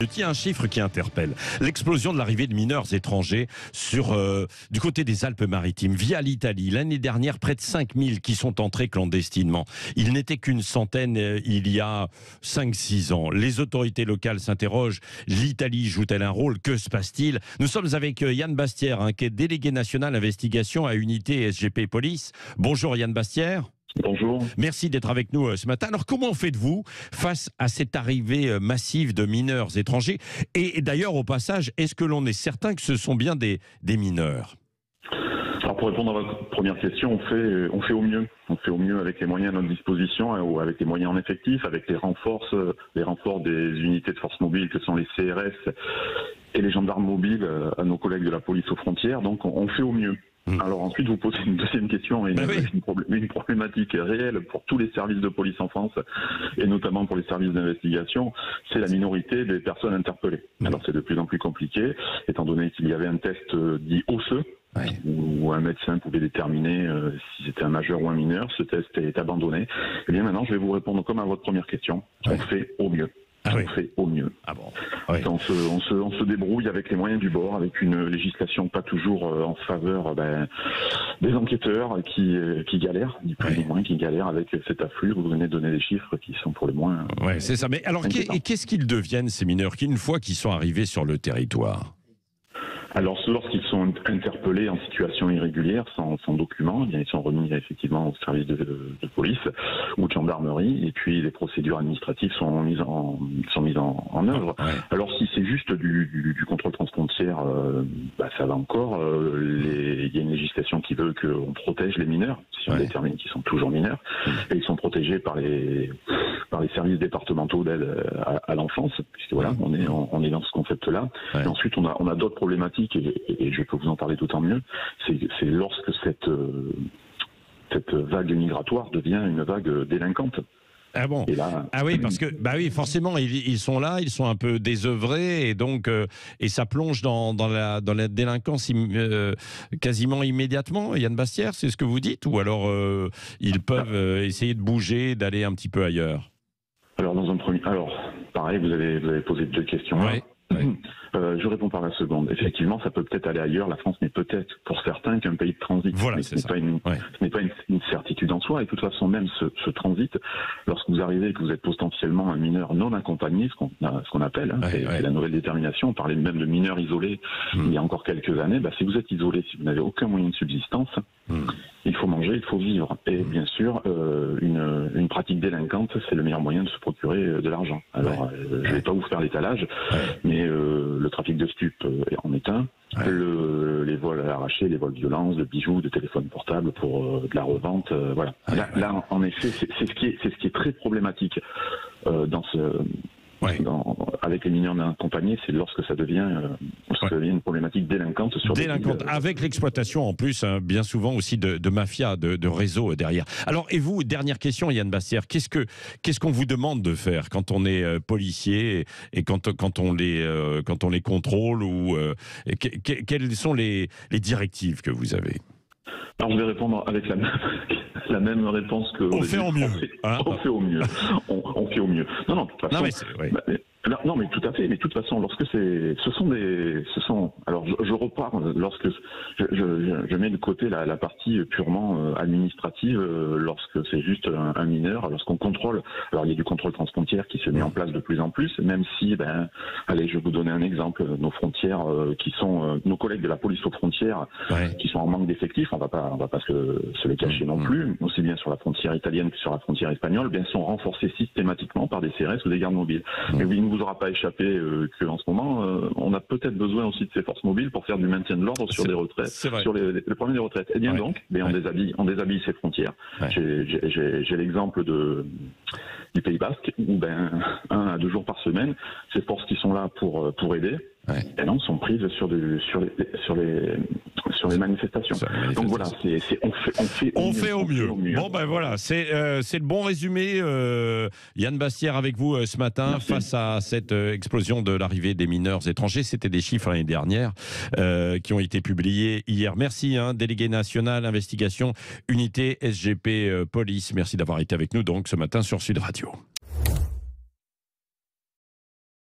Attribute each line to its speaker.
Speaker 1: Il y a un chiffre qui interpelle. L'explosion de l'arrivée de mineurs étrangers du côté des Alpes-Maritimes, via l'Italie. L'année dernière, près de 5000 qui sont entrés clandestinement. Il n'était qu'une centaine il y a 5-6 ans. Les autorités locales s'interrogent. L'Italie joue-t-elle un rôle? Que se passe-t-il? Nous sommes avec Yann Bastière, qui est délégué national investigation à Unité SGP Police. Bonjour Yann Bastière.
Speaker 2: Bonjour.
Speaker 1: Merci d'être avec nous ce matin. Alors comment faites-vous face à cette arrivée massive de mineurs étrangers? Et d'ailleurs, au passage, est-ce que l'on est certain que ce sont bien des mineurs?
Speaker 2: Alors pour répondre à votre première question, on fait au mieux. On fait au mieux avec les moyens à notre disposition, ou avec les moyens en effectif, avec les renforts des unités de force mobile que sont les CRS et les gendarmes mobiles à nos collègues de la police aux frontières. Donc on fait au mieux. Alors ensuite, vous posez une deuxième question et une problématique réelle pour tous les services de police en France et notamment pour les services d'investigation, c'est la minorité des personnes interpellées. Alors c'est de plus en plus compliqué, étant donné qu'il y avait un test dit osseux, où un médecin pouvait déterminer si c'était un majeur ou un mineur. Ce test est abandonné. Et bien maintenant, je vais vous répondre comme à votre première question. On fait au mieux. On fait au mieux. On se débrouille avec les moyens du bord, avec une législation pas toujours en faveur des enquêteurs qui galèrent, ni plus ni moins qui galèrent avec cet afflux. Vous venez de donner des chiffres qui sont pour le moins...
Speaker 1: c'est ça. Mais alors, qu'est-ce qu'ils deviennent, ces mineurs, une fois qu'ils sont arrivés sur le territoire?
Speaker 2: Alors, lorsqu'ils sont interpellés en situation irrégulière, sans document, ils sont remis effectivement au service de police ou de gendarmerie, et puis les procédures administratives sont mises en œuvre. Alors, si c'est juste du contrôle transfrontière, ça va encore. Il y a une législation qui veut qu'on protège les mineurs, si on détermine qu'ils sont toujours mineurs, et ils sont protégés par les services départementaux d'aide à l'enfance, puisque voilà, on est dans ce concept-là. Et ensuite, on a d'autres problématiques, et je peux vous en parler d'autant mieux, c'est lorsque cette vague migratoire devient une vague délinquante.
Speaker 1: Ah bon? Oui, parce que forcément ils sont là, ils sont un peu désœuvrés, et donc et ça plonge dans la délinquance quasiment immédiatement. Yann Bastière, c'est ce que vous dites, ou alors ils peuvent essayer de bouger, d'aller un petit peu ailleurs?
Speaker 2: Alors pareil, vous avez posé deux questions. Je réponds par la seconde. Effectivement, ça peut peut-être aller ailleurs. La France n'est peut-être, pour certains, qu'un pays de transit.
Speaker 1: Voilà,
Speaker 2: ce n'est pas une certitude en soi. Et de toute façon, même ce transit, lorsque vous arrivez et que vous êtes potentiellement un mineur non accompagné, ce qu'on appelle, c'est la nouvelle détermination. On parlait même de mineurs isolés il y a encore quelques années. Si vous êtes isolé, si vous n'avez aucun moyen de subsistance, il faut manger, il faut vivre. Et bien sûr, une pratique délinquante, c'est le meilleur moyen de se procurer de l'argent. Alors, je ne vais pas vous faire l'étalage, mais le trafic de stupes en est un. Les vols arrachés, les vols de violence, de bijoux, de téléphones portables pour de la revente. Voilà. Là, en effet, c'est ce qui est très problématique avec les mineurs non accompagnés, c'est lorsque ça devient une problématique délinquante
Speaker 1: avec l'exploitation en plus, bien souvent aussi de mafia, de réseaux derrière. Alors, et vous, dernière question, Yann Bastière, qu'est-ce qu'on vous demande de faire quand on est policier et quand on les contrôle, ou quelles sont les directives que vous avez?
Speaker 2: Alors, je vais répondre avec la même réponse que...
Speaker 1: On fait au mieux.
Speaker 2: On fait au mieux. On fait au mieux. Non, de toute façon... Non, mais tout à fait. Mais de toute façon, lorsque alors, je repars lorsque je mets de côté la partie purement administrative, lorsque c'est juste un mineur, lorsqu'on contrôle. Alors, il y a du contrôle transfrontière qui se met en place de plus en plus, même si, allez, je vais vous donner un exemple. Nos frontières, qui sont nos collègues de la police aux frontières, qui sont en manque d'effectifs, on va pas se les cacher non plus, aussi bien sur la frontière italienne que sur la frontière espagnole, sont renforcés systématiquement par des CRS ou des gardes mobiles. Mais il ne vous aura pas échappé qu'en ce moment, on a peut-être besoin aussi de ces forces mobiles pour faire du maintien de l'ordre sur des retraites, sur le problème des retraites. Et bien donc, on déshabille ces frontières. J'ai l'exemple du Pays Basque, où 1 à 2 jours par semaine, ces forces qui sont là pour aider, sont prises sur les manifestations. Donc voilà,
Speaker 1: on fait au mieux. Bon, voilà, c'est le bon résumé. Yann Bastière avec vous ce matin. Face à cette explosion de l'arrivée des mineurs étrangers. C'était des chiffres l'année dernière qui ont été publiés hier. Merci, délégué national investigation Unité SGP Police. Merci d'avoir été avec nous donc ce matin sur Sud Radio.